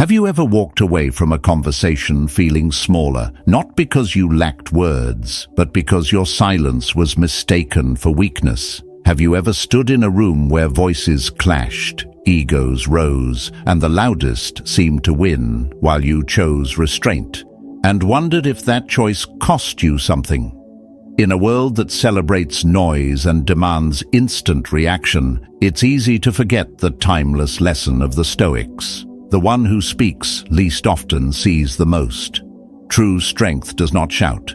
Have you ever walked away from a conversation feeling smaller, not because you lacked words, but because your silence was mistaken for weakness? Have you ever stood in a room where voices clashed, egos rose, and the loudest seemed to win while you chose restraint, and wondered if that choice cost you something? In a world that celebrates noise and demands instant reaction, it's easy to forget the timeless lesson of the Stoics. The one who speaks least often sees the most. True strength does not shout.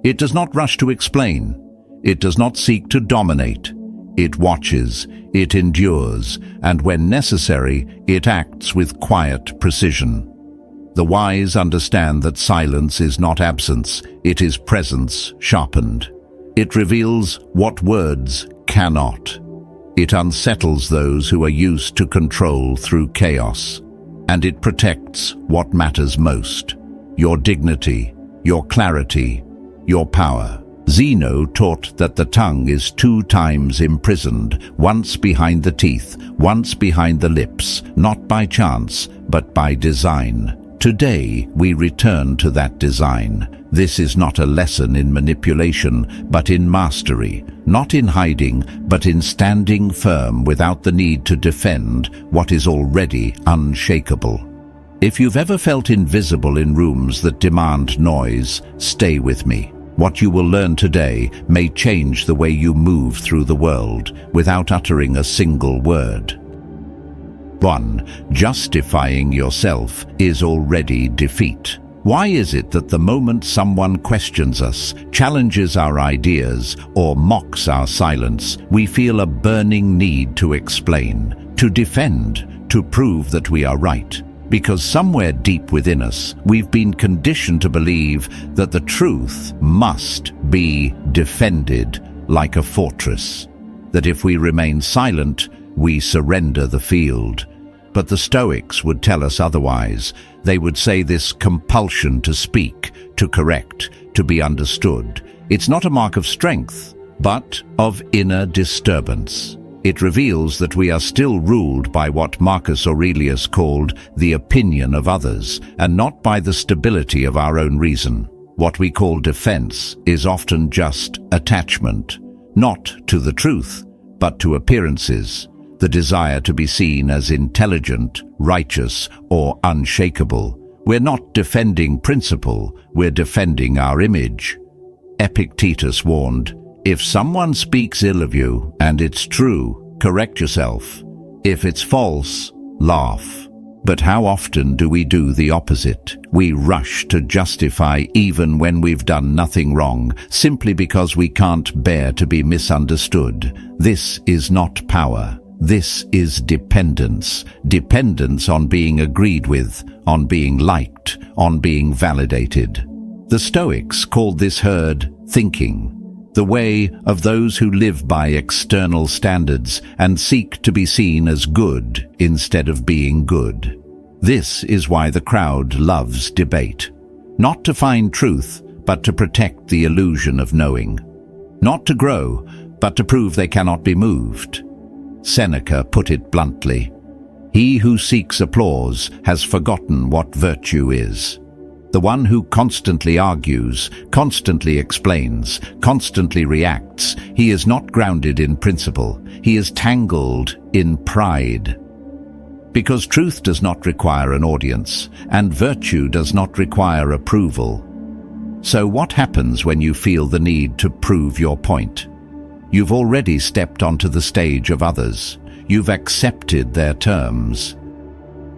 It does not rush to explain. It does not seek to dominate. It watches, it endures, and when necessary, it acts with quiet precision. The wise understand that silence is not absence, it is presence sharpened. It reveals what words cannot. It unsettles those who are used to control through chaos. And it protects what matters most: your dignity, your clarity, your power. Zeno taught that the tongue is 2 times imprisoned, once behind the teeth, once behind the lips, not by chance, but by design. Today, we return to that design. This is not a lesson in manipulation, but in mastery, not in hiding, but in standing firm without the need to defend what is already unshakable. If you've ever felt invisible in rooms that demand noise, stay with me. What you will learn today may change the way you move through the world without uttering a single word. 1. Justifying yourself is already defeat. Why is it that the moment someone questions us, challenges our ideas, or mocks our silence, we feel a burning need to explain, to defend, to prove that we are right? Because somewhere deep within us, we've been conditioned to believe that the truth must be defended like a fortress. That if we remain silent, we surrender the field. But the Stoics would tell us otherwise. They would say this compulsion to speak, to correct, to be understood, it's not a mark of strength, but of inner disturbance. It reveals that we are still ruled by what Marcus Aurelius called the opinion of others, and not by the stability of our own reason. What we call defense is often just attachment, not to the truth, but to appearances. The desire to be seen as intelligent, righteous, or unshakable. We're not defending principle, we're defending our image. Epictetus warned, if someone speaks ill of you, and it's true, correct yourself. If it's false, laugh. But how often do we do the opposite? We rush to justify even when we've done nothing wrong, simply because we can't bear to be misunderstood. This is not power. This is dependence. Dependence on being agreed with, on being liked, on being validated. The Stoics called this herd thinking, the way of those who live by external standards and seek to be seen as good instead of being good. This is why the crowd loves debate. Not to find truth, but to protect the illusion of knowing. Not to grow, but to prove they cannot be moved. Seneca put it bluntly, he who seeks applause has forgotten what virtue is. The one who constantly argues, constantly explains, constantly reacts, he is not grounded in principle, he is tangled in pride. Because truth does not require an audience, and virtue does not require approval. So what happens when you feel the need to prove your point? You've already stepped onto the stage of others. You've accepted their terms.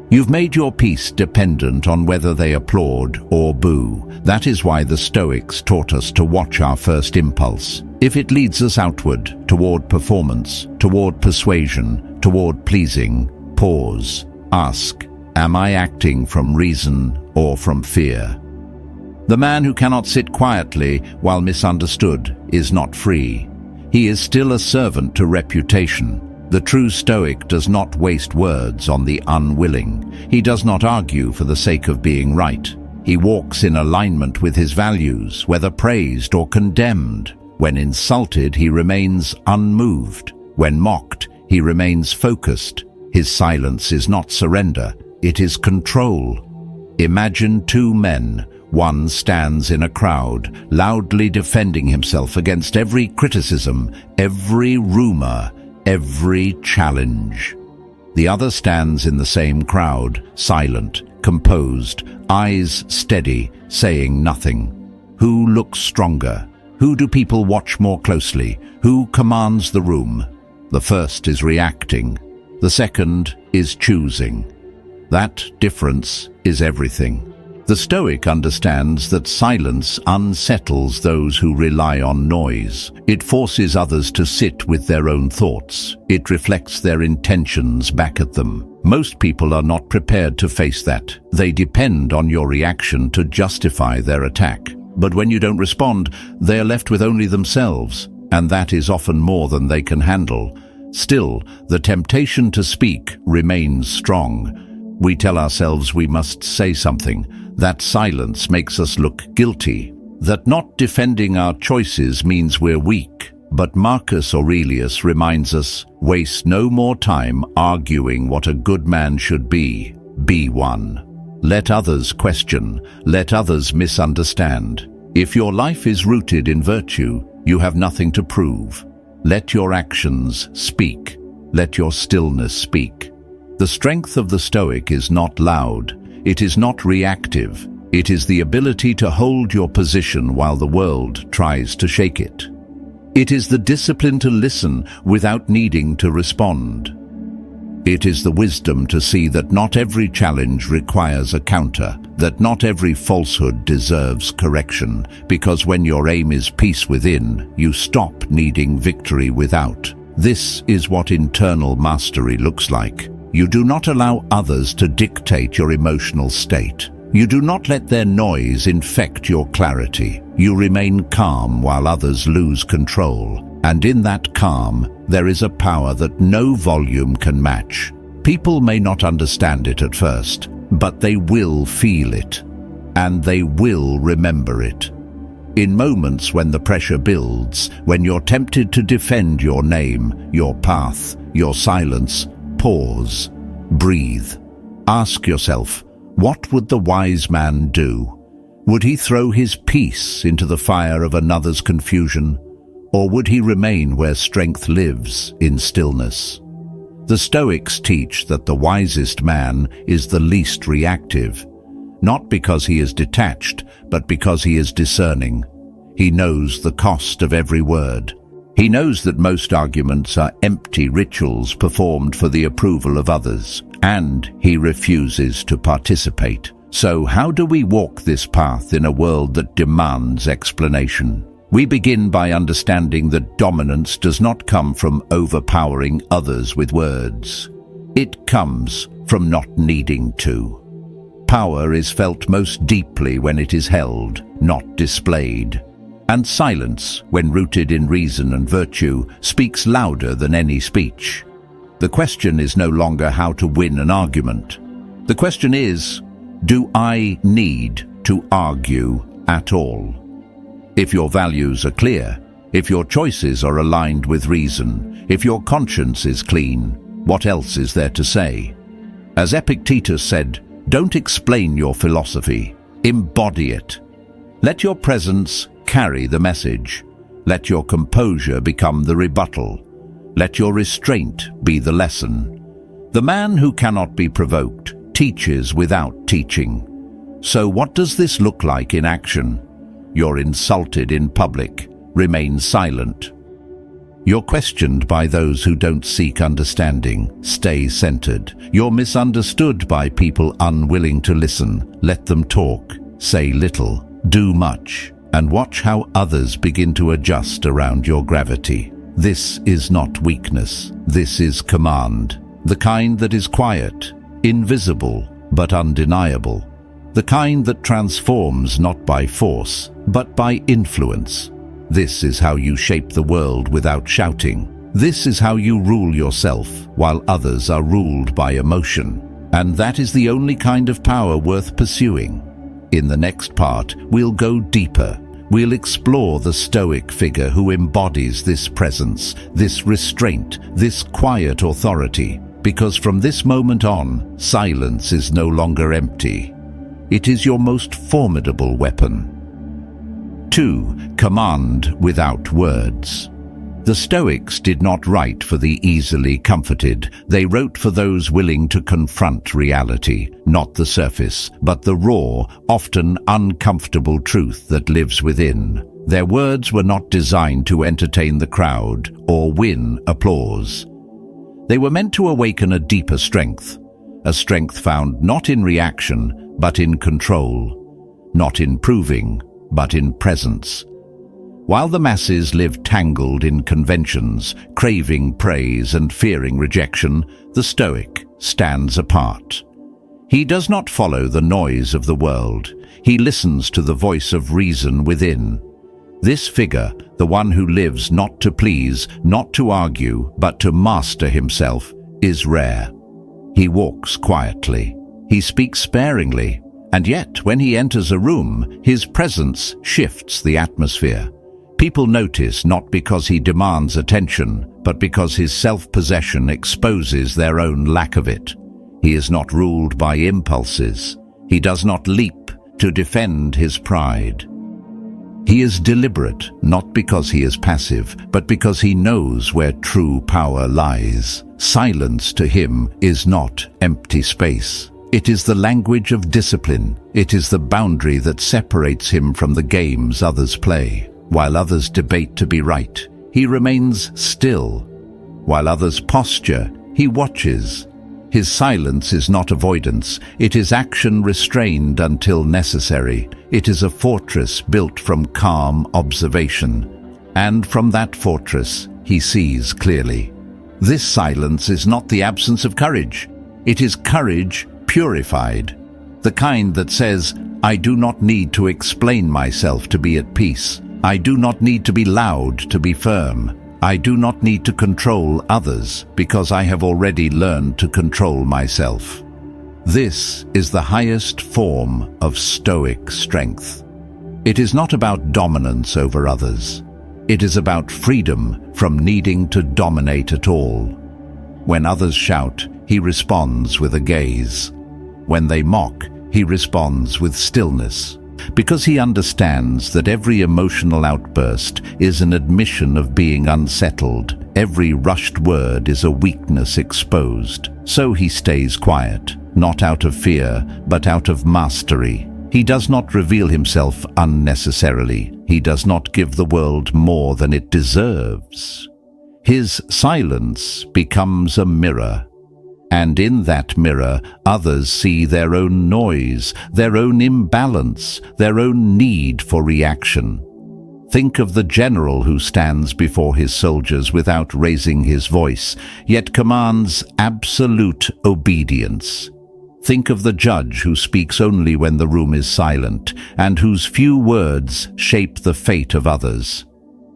You've made your peace dependent on whether they applaud or boo. That is why the Stoics taught us to watch our first impulse. If it leads us outward, toward performance, toward persuasion, toward pleasing, pause. Ask, am I acting from reason or from fear? The man who cannot sit quietly while misunderstood is not free. He is still a servant to reputation. The true Stoic does not waste words on the unwilling. He does not argue for the sake of being right. He walks in alignment with his values, whether praised or condemned. When insulted, he remains unmoved. When mocked, he remains focused. His silence is not surrender, it is control. Imagine two men. One stands in a crowd, loudly defending himself against every criticism, every rumor, every challenge. The other stands in the same crowd, silent, composed, eyes steady, saying nothing. Who looks stronger? Who do people watch more closely? Who commands the room? The first is reacting. The second is choosing. That difference is everything. The Stoic understands that silence unsettles those who rely on noise. It forces others to sit with their own thoughts. It reflects their intentions back at them. Most people are not prepared to face that. They depend on your reaction to justify their attack. But when you don't respond, they are left with only themselves, and that is often more than they can handle. Still, the temptation to speak remains strong. We tell ourselves we must say something. That silence makes us look guilty. That not defending our choices means we're weak. But Marcus Aurelius reminds us, waste no more time arguing what a good man should be. Be one. Let others question. Let others misunderstand. If your life is rooted in virtue, you have nothing to prove. Let your actions speak. Let your stillness speak. The strength of the Stoic is not loud. It is not reactive. It is the ability to hold your position while the world tries to shake it. It is the discipline to listen without needing to respond. It is the wisdom to see that not every challenge requires a counter, that not every falsehood deserves correction, because when your aim is peace within, you stop needing victory without. This is what internal mastery looks like. You do not allow others to dictate your emotional state. You do not let their noise infect your clarity. You remain calm while others lose control. And in that calm, there is a power that no volume can match. People may not understand it at first, but they will feel it, and they will remember it. In moments when the pressure builds, when you're tempted to defend your name, your path, your silence, pause, breathe. Ask yourself, what would the wise man do? Would he throw his peace into the fire of another's confusion? Or would he remain where strength lives, in stillness? The Stoics teach that the wisest man is the least reactive, not because he is detached, but because he is discerning. He knows the cost of every word. He knows that most arguments are empty rituals performed for the approval of others, and he refuses to participate. So how do we walk this path in a world that demands explanation? We begin by understanding that dominance does not come from overpowering others with words. It comes from not needing to. Power is felt most deeply when it is held, not displayed. And silence, when rooted in reason and virtue, speaks louder than any speech. The question is no longer how to win an argument. The question is, do I need to argue at all? If your values are clear, if your choices are aligned with reason, if your conscience is clean, what else is there to say? As Epictetus said, don't explain your philosophy, embody it. Let your presence carry the message. Let your composure become the rebuttal. Let your restraint be the lesson. The man who cannot be provoked teaches without teaching. So what does this look like in action? You're insulted in public. Remain silent. You're questioned by those who don't seek understanding. Stay centered. You're misunderstood by people unwilling to listen. Let them talk. Say little. Do much. And watch how others begin to adjust around your gravity. This is not weakness. This is command. The kind that is quiet, invisible, but undeniable. The kind that transforms not by force, but by influence. This is how you shape the world without shouting. This is how you rule yourself, while others are ruled by emotion. And that is the only kind of power worth pursuing. In the next part, we'll go deeper. We'll explore the Stoic figure who embodies this presence, this restraint, this quiet authority. because from this moment on, silence is no longer empty. It is your most formidable weapon. 2. Command without words. The Stoics did not write for the easily comforted. They wrote for those willing to confront reality, not the surface, but the raw, often uncomfortable truth that lives within. Their words were not designed to entertain the crowd or win applause. They were meant to awaken a deeper strength, a strength found not in reaction, but in control, not in proving, but in presence. While the masses live tangled in conventions, craving praise and fearing rejection, the Stoic stands apart. He does not follow the noise of the world. He listens to the voice of reason within. This figure, the one who lives not to please, not to argue, but to master himself, is rare. He walks quietly. He speaks sparingly. And yet, when he enters a room, his presence shifts the atmosphere. People notice not because he demands attention, but because his self-possession exposes their own lack of it. He is not ruled by impulses. He does not leap to defend his pride. He is deliberate, not because he is passive, but because he knows where true power lies. Silence to him is not empty space. It is the language of discipline. It is the boundary that separates him from the games others play. While others debate to be right, he remains still. While others posture, he watches. His silence is not avoidance. It is action restrained until necessary. It is a fortress built from calm observation. And from that fortress, he sees clearly. This silence is not the absence of courage. It is courage purified. The kind that says, I do not need to explain myself to be at peace. I do not need to be loud to be firm. I do not need to control others because I have already learned to control myself. This is the highest form of Stoic strength. It is not about dominance over others. It is about freedom from needing to dominate at all. When others shout, he responds with a gaze. When they mock, he responds with stillness. Because he understands that every emotional outburst is an admission of being unsettled. Every rushed word is a weakness exposed. So he stays quiet, not out of fear, but out of mastery. He does not reveal himself unnecessarily. He does not give the world more than it deserves. His silence becomes a mirror. And in that mirror, others see their own noise, their own imbalance, their own need for reaction. Think of the general who stands before his soldiers without raising his voice, yet commands absolute obedience. Think of the judge who speaks only when the room is silent, and whose few words shape the fate of others.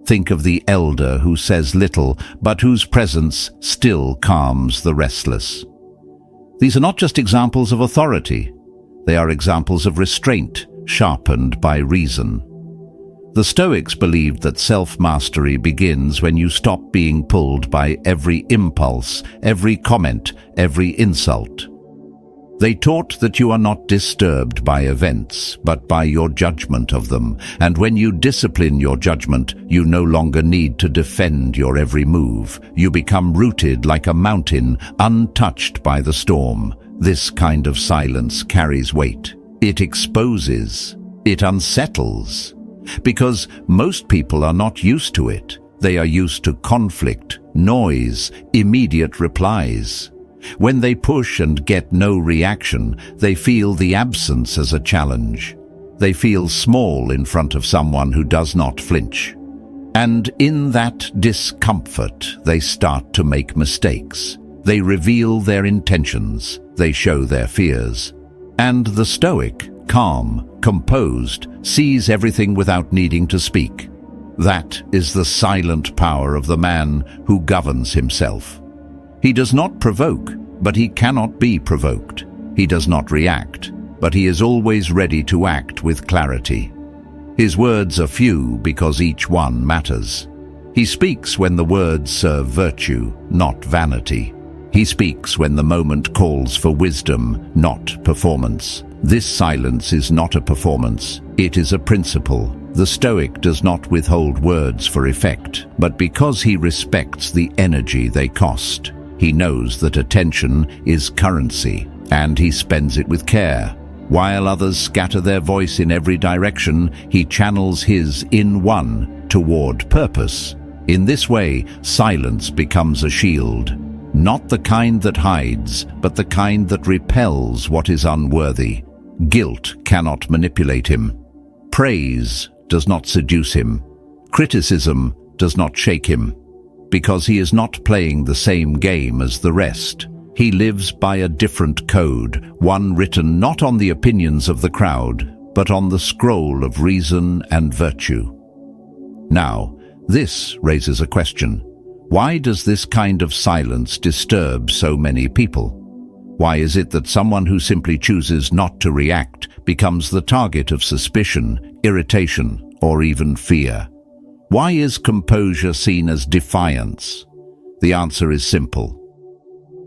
Think of the elder who says little, but whose presence still calms the restless. These are not just examples of authority. They are examples of restraint, sharpened by reason. The Stoics believed that self-mastery begins when you stop being pulled by every impulse, every comment, every insult. They taught that you are not disturbed by events, but by your judgment of them, and when you discipline your judgment, you no longer need to defend your every move. You become rooted like a mountain, untouched by the storm. This kind of silence carries weight. It exposes. It unsettles. Because most people are not used to it. They are used to conflict, noise, immediate replies. When they push and get no reaction, they feel the absence as a challenge. They feel small in front of someone who does not flinch. And in that discomfort, they start to make mistakes. They reveal their intentions. They show their fears. And the Stoic, calm, composed, sees everything without needing to speak. That is the silent power of the man who governs himself. He does not provoke, but he cannot be provoked. He does not react, but he is always ready to act with clarity. His words are few because each one matters. He speaks when the words serve virtue, not vanity. He speaks when the moment calls for wisdom, not performance. This silence is not a performance, it is a principle. The Stoic does not withhold words for effect, but because he respects the energy they cost. He knows that attention is currency, and he spends it with care. While others scatter their voice in every direction, he channels his in one toward purpose. In this way, silence becomes a shield. Not the kind that hides, but the kind that repels what is unworthy. Guilt cannot manipulate him. Praise does not seduce him. Criticism does not shake him. Because he is not playing the same game as the rest. He lives by a different code, one written not on the opinions of the crowd, but on the scroll of reason and virtue. Now, this raises a question. Why does this kind of silence disturb so many people? Why is it that someone who simply chooses not to react becomes the target of suspicion, irritation, or even fear? Why is composure seen as defiance? The answer is simple.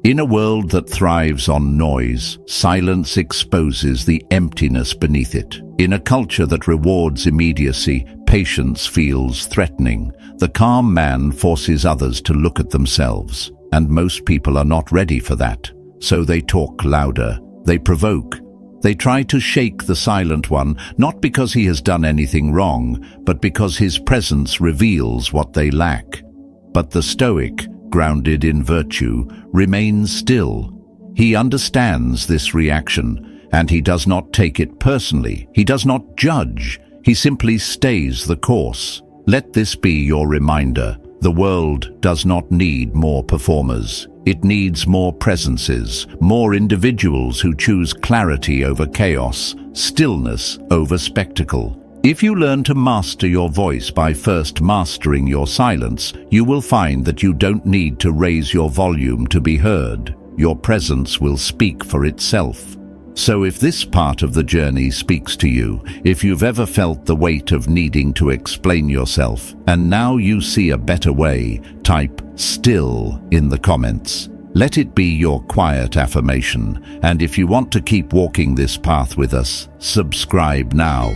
In a world that thrives on noise, silence exposes the emptiness beneath it. In a culture that rewards immediacy, patience feels threatening. The calm man forces others to look at themselves, and most people are not ready for that. So they talk louder, they provoke, they try to shake the silent one, not because he has done anything wrong, but because his presence reveals what they lack. But the Stoic, grounded in virtue, remains still. He understands this reaction, and he does not take it personally. He does not judge. He simply stays the course. Let this be your reminder. The world does not need more performers. It needs more presences, more individuals who choose clarity over chaos, stillness over spectacle. If you learn to master your voice by first mastering your silence, you will find that you don't need to raise your volume to be heard. Your presence will speak for itself. So if this part of the journey speaks to you, if you've ever felt the weight of needing to explain yourself, and now you see a better way, type "still" in the comments. Let it be your quiet affirmation, and if you want to keep walking this path with us, subscribe now.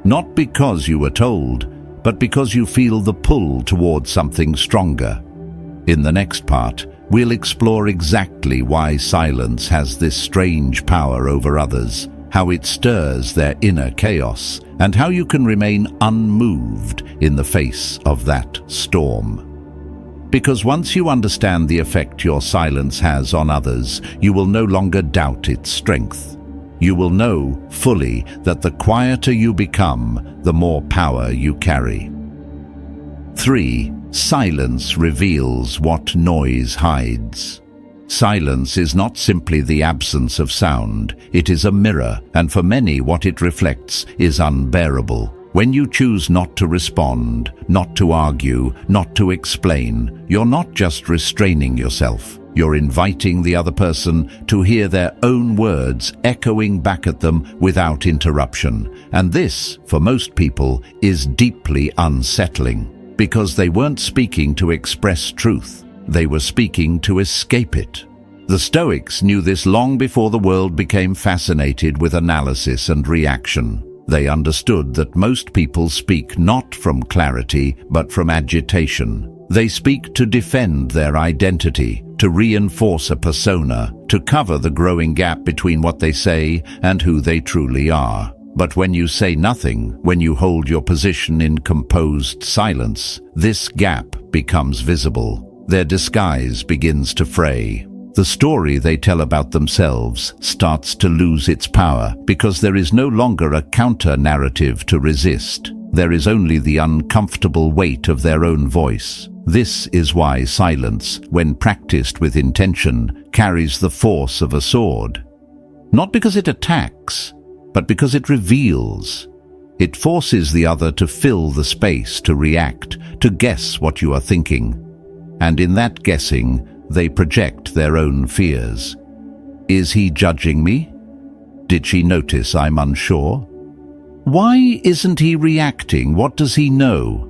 Not because you were told, but because you feel the pull towards something stronger. In the next part, we'll explore exactly why silence has this strange power over others, how it stirs their inner chaos, and how you can remain unmoved in the face of that storm. Because once you understand the effect your silence has on others, you will no longer doubt its strength. You will know fully that the quieter you become, the more power you carry. 3. Silence reveals what noise hides. Silence is not simply the absence of sound, it is a mirror, and for many what it reflects is unbearable. When you choose not to respond, not to argue, not to explain, you're not just restraining yourself. You're inviting the other person to hear their own words echoing back at them without interruption. And this, for most people, is deeply unsettling, because they weren't speaking to express truth. They were speaking to escape it. The Stoics knew this long before the world became fascinated with analysis and reaction. They understood that most people speak not from clarity, but from agitation. They speak to defend their identity, to reinforce a persona, to cover the growing gap between what they say and who they truly are. But when you say nothing, when you hold your position in composed silence, this gap becomes visible. Their disguise begins to fray. The story they tell about themselves starts to lose its power because there is no longer a counter-narrative to resist. There is only the uncomfortable weight of their own voice. This is why silence, when practiced with intention, carries the force of a sword. Not because it attacks, but because it reveals. It forces the other to fill the space, to react, to guess what you are thinking. And in that guessing, they project their own fears. Is he judging me? Did she notice I'm unsure? Why isn't he reacting? What does he know?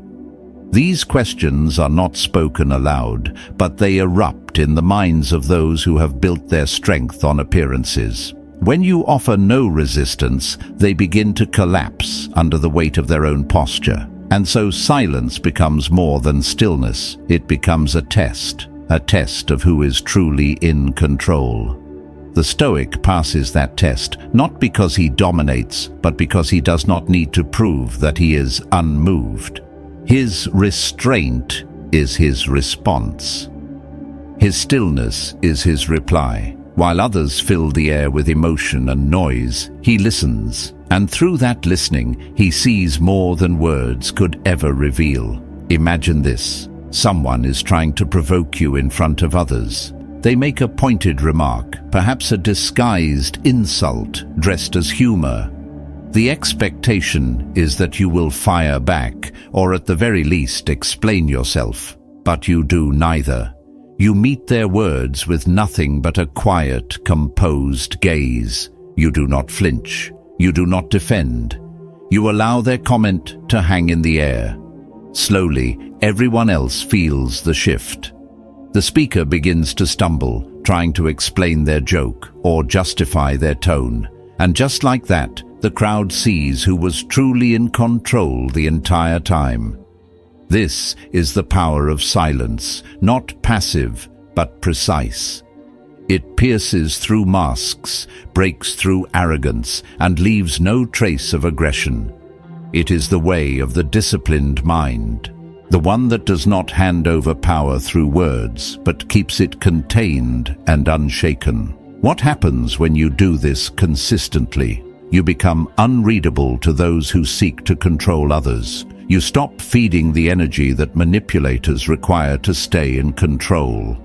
These questions are not spoken aloud, but they erupt in the minds of those who have built their strength on appearances. When you offer no resistance, they begin to collapse under the weight of their own posture. And so silence becomes more than stillness. It becomes a test of who is truly in control. The Stoic passes that test, not because he dominates, but because he does not need to prove that he is unmoved. His restraint is his response. His stillness is his reply. While others fill the air with emotion and noise, he listens, and through that listening, he sees more than words could ever reveal. Imagine this. Someone is trying to provoke you in front of others. They make a pointed remark, perhaps a disguised insult dressed as humor. The expectation is that you will fire back, or at the very least explain yourself. But you do neither. You meet their words with nothing but a quiet, composed gaze. You do not flinch. You do not defend. You allow their comment to hang in the air. Slowly, everyone else feels the shift. The speaker begins to stumble, trying to explain their joke or justify their tone. And just like that, the crowd sees who was truly in control the entire time. This is the power of silence, not passive, but precise. It pierces through masks, breaks through arrogance, and leaves no trace of aggression. It is the way of the disciplined mind, the one that does not hand over power through words, but keeps it contained and unshaken. What happens when you do this consistently? You become unreadable to those who seek to control others. You stop feeding the energy that manipulators require to stay in control.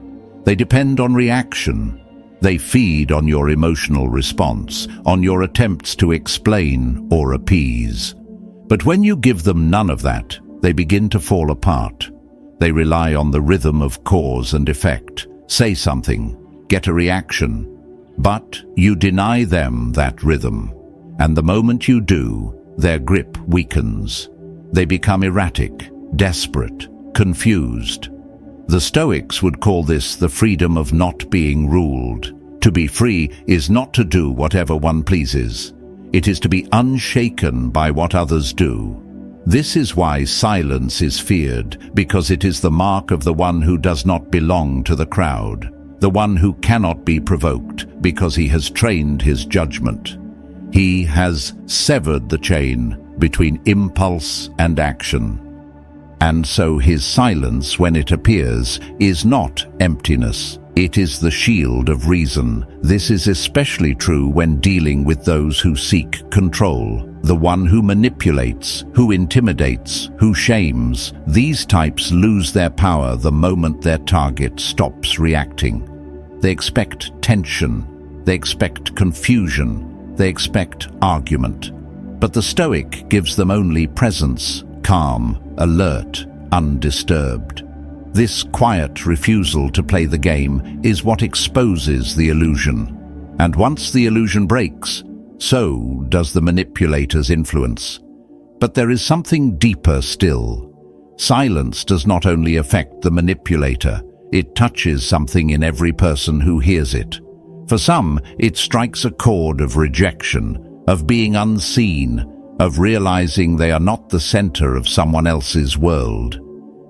They depend on reaction. They feed on your emotional response, on your attempts to explain or appease. But when you give them none of that, they begin to fall apart. They rely on the rhythm of cause and effect. Say something, get a reaction. But you deny them that rhythm. And the moment you do, their grip weakens. They become erratic, desperate, confused. The Stoics would call this the freedom of not being ruled. To be free is not to do whatever one pleases. It is to be unshaken by what others do. This is why silence is feared, because it is the mark of the one who does not belong to the crowd, the one who cannot be provoked because he has trained his judgment. He has severed the chain between impulse and action. And so his silence, when it appears, is not emptiness. It is the shield of reason. This is especially true when dealing with those who seek control. The one who manipulates, who intimidates, who shames. These types lose their power the moment their target stops reacting. They expect tension. They expect confusion. They expect argument. But the Stoic gives them only presence, calm, alert, undisturbed. This quiet refusal to play the game is what exposes the illusion. And once the illusion breaks, so does the manipulator's influence. But there is something deeper still. Silence does not only affect the manipulator, it touches something in every person who hears it. For some, it strikes a chord of rejection, of being unseen, of realizing they are not the center of someone else's world.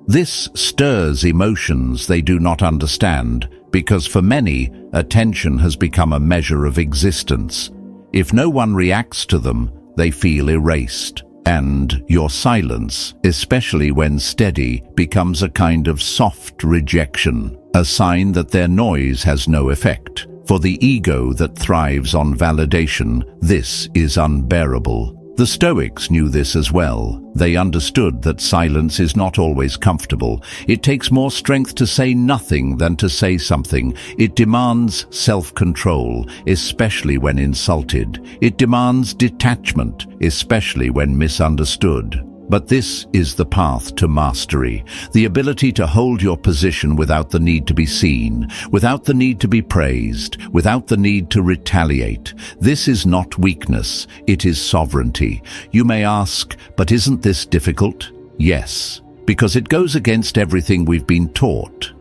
This stirs emotions they do not understand, because for many, attention has become a measure of existence. If no one reacts to them, they feel erased. And your silence, especially when steady, becomes a kind of soft rejection, a sign that their noise has no effect. For the ego that thrives on validation, this is unbearable. The Stoics knew this as well. They understood that silence is not always comfortable. It takes more strength to say nothing than to say something. It demands self-control, especially when insulted. It demands detachment, especially when misunderstood. But this is the path to mastery, the ability to hold your position without the need to be seen, without the need to be praised, without the need to retaliate. This is not weakness, it is sovereignty. You may ask, but isn't this difficult? Yes, because it goes against everything we've been taught.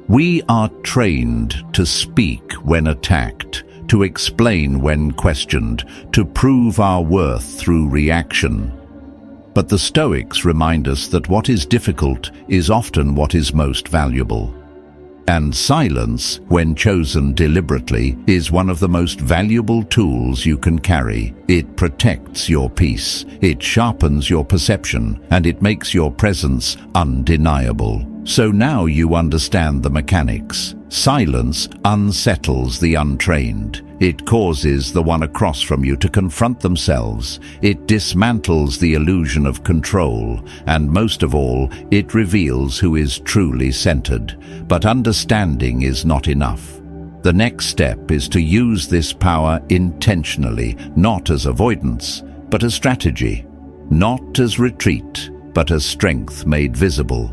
We are trained to speak when attacked, to explain when questioned, to prove our worth through reaction. But the Stoics remind us that what is difficult is often what is most valuable. And silence, when chosen deliberately, is one of the most valuable tools you can carry. It protects your peace, it sharpens your perception, and it makes your presence undeniable. So now you understand the mechanics. Silence unsettles the untrained. It causes the one across from you to confront themselves. It dismantles the illusion of control. And most of all, it reveals who is truly centered. But understanding is not enough. The next step is to use this power intentionally, not as avoidance, but as strategy. Not as retreat, but as strength made visible.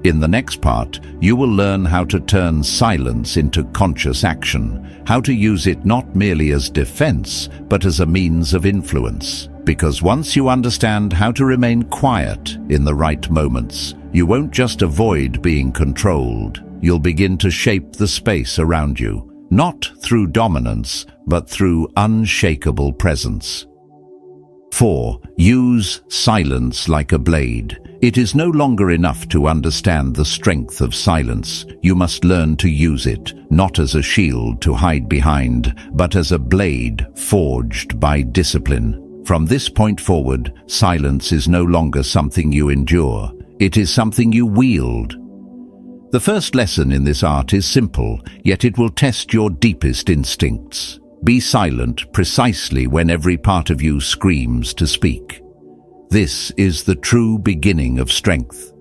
In the next part, you will learn how to turn silence into conscious action, how to use it not merely as defense, but as a means of influence. Because once you understand how to remain quiet in the right moments, you won't just avoid being controlled. You'll begin to shape the space around you, not through dominance, but through unshakable presence. 4. Use silence like a blade. It is no longer enough to understand the strength of silence. You must learn to use it, not as a shield to hide behind, but as a blade forged by discipline. From this point forward, silence is no longer something you endure. It is something you wield. The first lesson in this art is simple, yet it will test your deepest instincts. Be silent precisely when every part of you screams to speak. This is the true beginning of strength.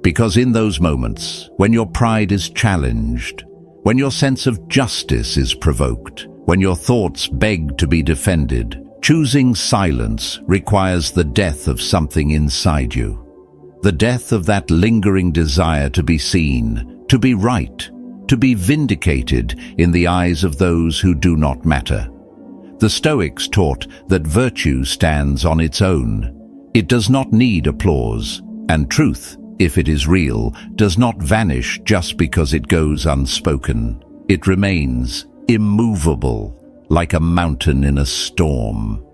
Because in those moments, when your pride is challenged, when your sense of justice is provoked, when your thoughts beg to be defended, choosing silence requires the death of something inside you. The death of that lingering desire to be seen, to be right, to be vindicated in the eyes of those who do not matter. The Stoics taught that virtue stands on its own. It does not need applause, and truth, if it is real, does not vanish just because it goes unspoken. It remains immovable, like a mountain in a storm.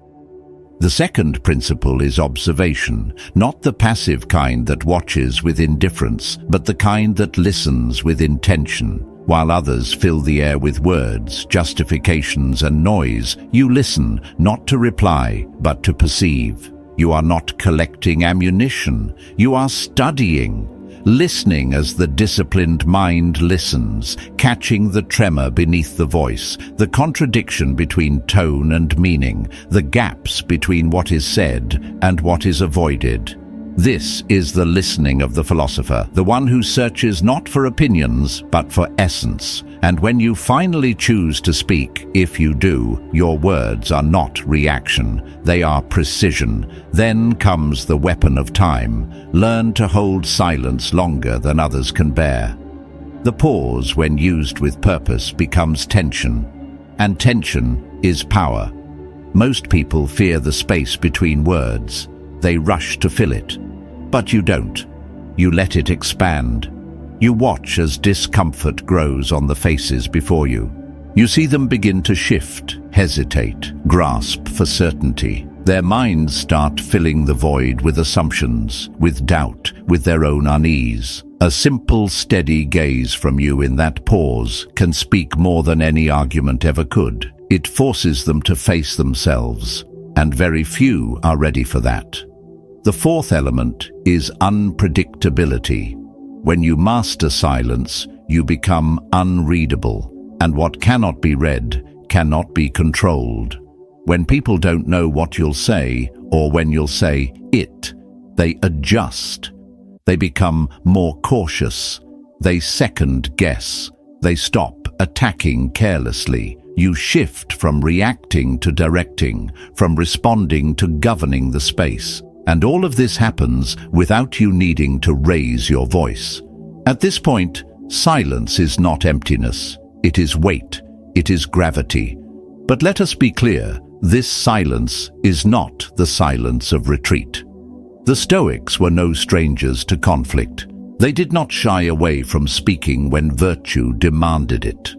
The second principle is observation, not the passive kind that watches with indifference, but the kind that listens with intention. While others fill the air with words, justifications, and noise, you listen, not to reply, but to perceive. You are not collecting ammunition, you are studying. Listening as the disciplined mind listens, catching the tremor beneath the voice, the contradiction between tone and meaning, the gaps between what is said and what is avoided. This is the listening of the philosopher, the one who searches not for opinions, but for essence. And when you finally choose to speak, if you do, your words are not reaction, they are precision. Then comes the weapon of time. Learn to hold silence longer than others can bear. The pause, when used with purpose, becomes tension, and tension is power. Most people fear the space between words. They rush to fill it. But you don't. You let it expand. You watch as discomfort grows on the faces before you. You see them begin to shift, hesitate, grasp for certainty. Their minds start filling the void with assumptions, with doubt, with their own unease. A simple, steady gaze from you in that pause can speak more than any argument ever could. It forces them to face themselves, and very few are ready for that. The fourth element is unpredictability. When you master silence, you become unreadable, and what cannot be read cannot be controlled. When people don't know what you'll say, or when you'll say it, they adjust. They become more cautious. They second guess. They stop attacking carelessly. You shift from reacting to directing, from responding to governing the space. And all of this happens without you needing to raise your voice. At this point, silence is not emptiness. It is weight. It is gravity. But let us be clear, this silence is not the silence of retreat. The Stoics were no strangers to conflict. They did not shy away from speaking when virtue demanded it.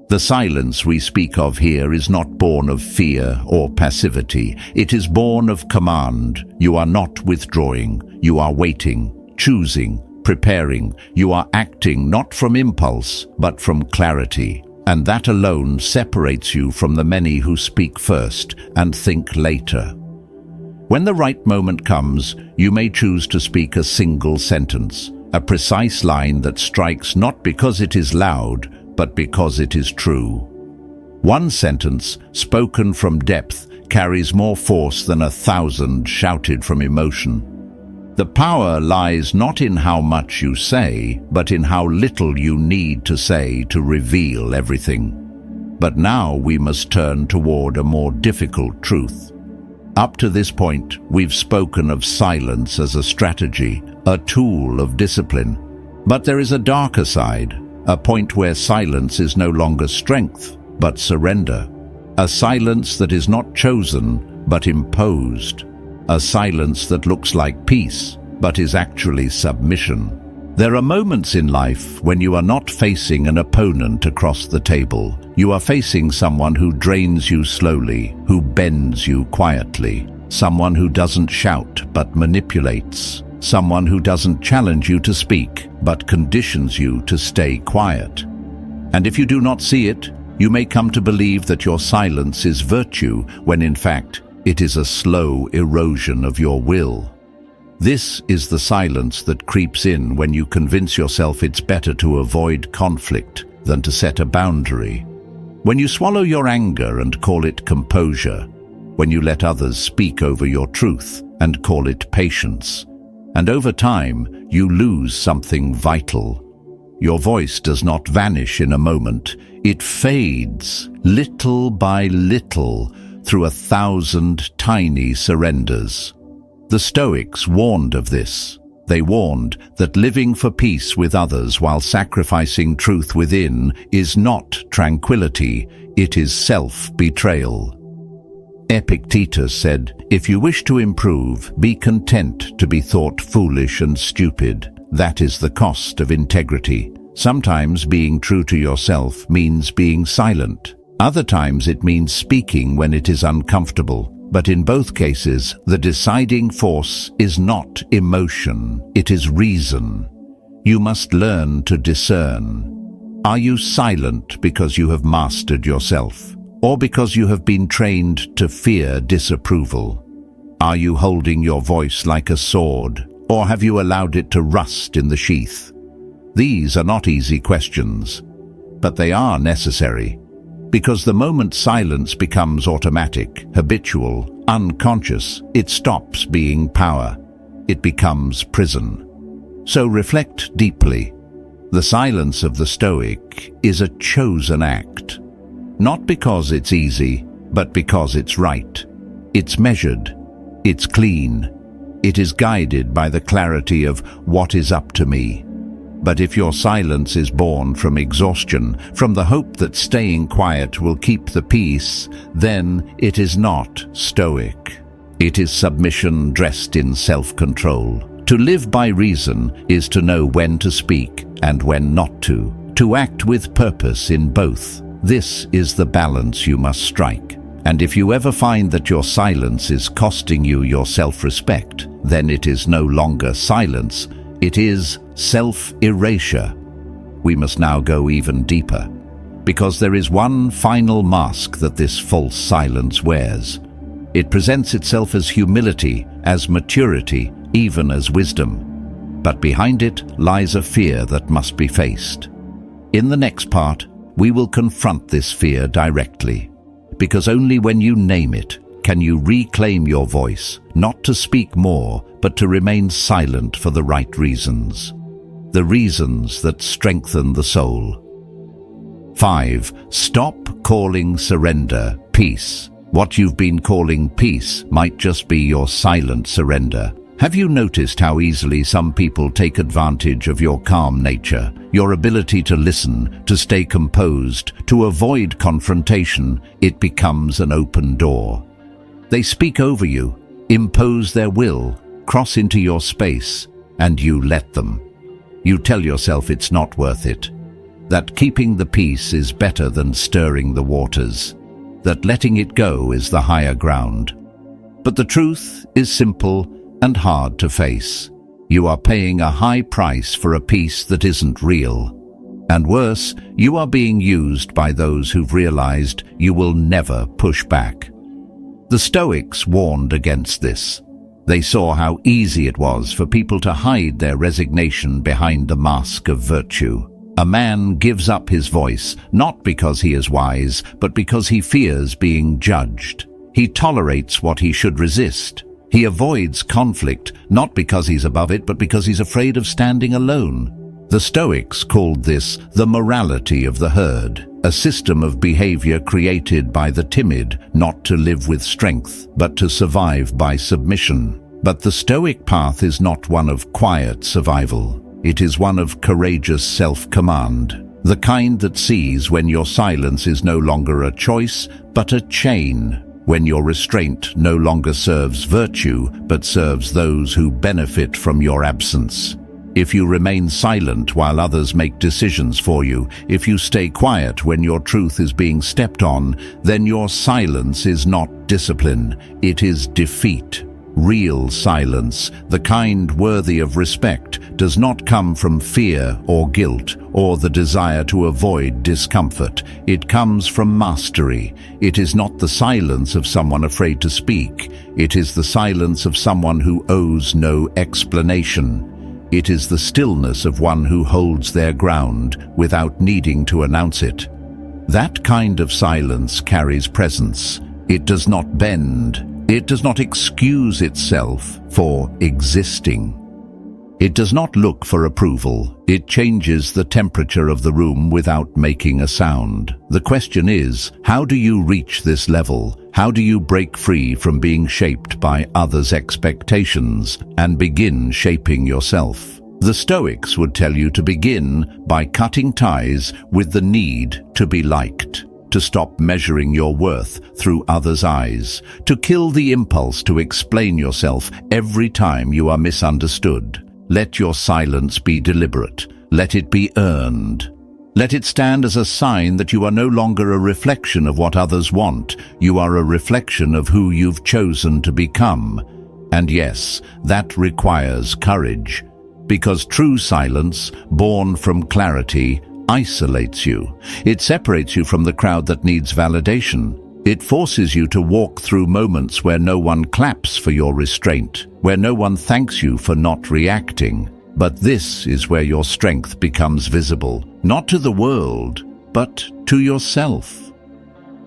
The silence we speak of here is not born of fear or passivity. It is born of command. You are not withdrawing. You are waiting, choosing, preparing. You are acting not from impulse, but from clarity. And that alone separates you from the many who speak first and think later. When the right moment comes, you may choose to speak a single sentence, a precise line that strikes not because it is loud, but because it is true. One sentence, spoken from depth, carries more force than 1,000 shouted from emotion. The power lies not in how much you say, but in how little you need to say to reveal everything. But now we must turn toward a more difficult truth. Up to this point, we've spoken of silence as a strategy, a tool of discipline. But there is a darker side, a point where silence is no longer strength, but surrender. A silence that is not chosen, but imposed. A silence that looks like peace, but is actually submission. There are moments in life when you are not facing an opponent across the table. You are facing someone who drains you slowly, who bends you quietly, someone who doesn't shout but manipulates, someone who doesn't challenge you to speak but conditions you to stay quiet. And if you do not see it, you may come to believe that your silence is virtue, when in fact it is a slow erosion of your will. This is the silence that creeps in when you convince yourself it's better to avoid conflict than to set a boundary. When you swallow your anger and call it composure. When you let others speak over your truth and call it patience. And over time, you lose something vital. Your voice does not vanish in a moment. It fades, little by little, through 1,000 tiny surrenders. The Stoics warned of this. They warned that living for peace with others while sacrificing truth within is not tranquility, it is self-betrayal. Epictetus said, "If you wish to improve, be content to be thought foolish and stupid. That is the cost of integrity." Sometimes being true to yourself means being silent. Other times it means speaking when it is uncomfortable. But in both cases, the deciding force is not emotion, it is reason. You must learn to discern. Are you silent because you have mastered yourself, or because you have been trained to fear disapproval? Are you holding your voice like a sword, or have you allowed it to rust in the sheath? These are not easy questions, but they are necessary. Because the moment silence becomes automatic, habitual, unconscious, it stops being power. It becomes prison. So reflect deeply. The silence of the Stoic is a chosen act. Not because it's easy, but because it's right. It's measured. It's clean. It is guided by the clarity of what is up to me. But if your silence is born from exhaustion, from the hope that staying quiet will keep the peace, then it is not Stoic. It is submission dressed in self-control. To live by reason is to know when to speak and when not to act with purpose in both. This is the balance you must strike. And if you ever find that your silence is costing you your self-respect, then it is no longer silence. It is self-erasure. We must now go even deeper, because there is one final mask that this false silence wears. It presents itself as humility, as maturity, even as wisdom. But behind it lies a fear that must be faced. In the next part, we will confront this fear directly, because only when you name it can you reclaim your voice, not to speak more, but to remain silent for the right reasons. The reasons that strengthen the soul. 5. Stop calling surrender peace. What you've been calling peace might just be your silent surrender. Have you noticed how easily some people take advantage of your calm nature, your ability to listen, to stay composed, to avoid confrontation? It becomes an open door. They speak over you, impose their will, cross into your space, and you let them. You tell yourself it's not worth it, that keeping the peace is better than stirring the waters, that letting it go is the higher ground. But the truth is simple and hard to face. You are paying a high price for a peace that isn't real. And worse, you are being used by those who've realized you will never push back. The Stoics warned against this. They saw how easy it was for people to hide their resignation behind the mask of virtue. A man gives up his voice, not because he is wise, but because he fears being judged. He tolerates what he should resist. He avoids conflict, not because he's above it, but because he's afraid of standing alone. The Stoics called this the morality of the herd, a system of behavior created by the timid, not to live with strength, but to survive by submission. But the Stoic path is not one of quiet survival. It is one of courageous self-command, the kind that sees when your silence is no longer a choice, but a chain, when your restraint no longer serves virtue, but serves those who benefit from your absence. If you remain silent while others make decisions for you, if you stay quiet when your truth is being stepped on, then your silence is not discipline, it is defeat. Real silence, the kind worthy of respect, does not come from fear or guilt or the desire to avoid discomfort. It comes from mastery. It is not the silence of someone afraid to speak. It is the silence of someone who owes no explanation. It is the stillness of one who holds their ground without needing to announce it. That kind of silence carries presence. It does not bend. It does not excuse itself for existing. It does not look for approval. It changes the temperature of the room without making a sound. The question is, how do you reach this level? How do you break free from being shaped by others' expectations and begin shaping yourself? The Stoics would tell you to begin by cutting ties with the need to be liked, to stop measuring your worth through others' eyes, to kill the impulse to explain yourself every time you are misunderstood. Let your silence be deliberate. Let it be earned. Let it stand as a sign that you are no longer a reflection of what others want. You are a reflection of who you've chosen to become. And yes, that requires courage, because true silence, born from clarity, isolates you. It separates you from the crowd that needs validation. It forces you to walk through moments where no one claps for your restraint, where no one thanks you for not reacting. But this is where your strength becomes visible, not to the world, but to yourself.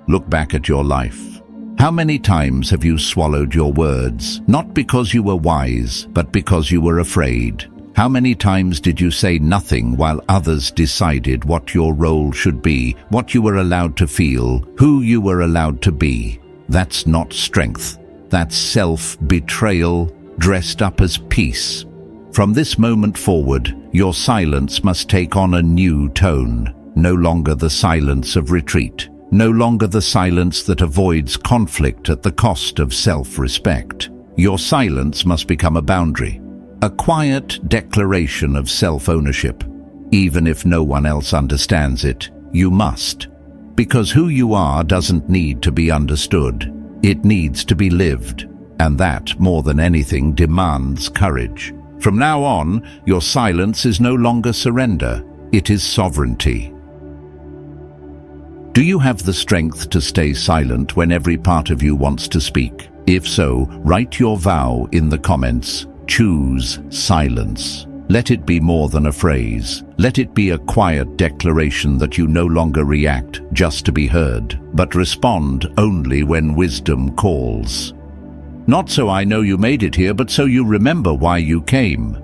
Look back at your life. How many times have you swallowed your words, not because you were wise, but because you were afraid? How many times did you say nothing while others decided what your role should be, what you were allowed to feel, who you were allowed to be? That's not strength. That's self-betrayal dressed up as peace. From this moment forward, your silence must take on a new tone. No longer the silence of retreat. No longer the silence that avoids conflict at the cost of self-respect. Your silence must become a boundary. A quiet declaration of self-ownership. Even if no one else understands it, you must. Because who you are doesn't need to be understood. It needs to be lived. And that, more than anything, demands courage. From now on, your silence is no longer surrender. It is sovereignty. Do you have the strength to stay silent when every part of you wants to speak? If so, write your vow in the comments. Choose silence. Let it be more than a phrase. Let it be a quiet declaration that you no longer react just to be heard, but respond only when wisdom calls. Not so I know you made it here, but so you remember why you came.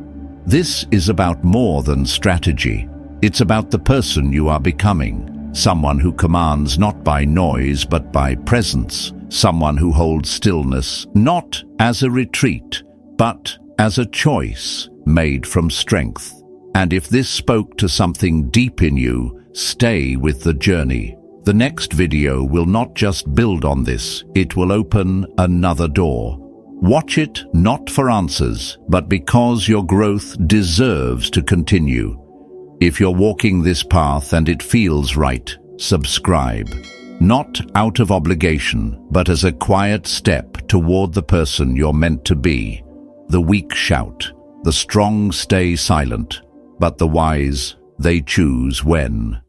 This is about more than strategy. It's about the person you are becoming. Someone who commands not by noise, but by presence. Someone who holds stillness, not as a retreat, but as a choice made from strength. And if this spoke to something deep in you, stay with the journey. The next video will not just build on this, it will open another door. Watch it not for answers, but because your growth deserves to continue. If you're walking this path and it feels right, subscribe. Not out of obligation, but as a quiet step toward the person you're meant to be. The weak shout, the strong stay silent, but the wise, they choose when.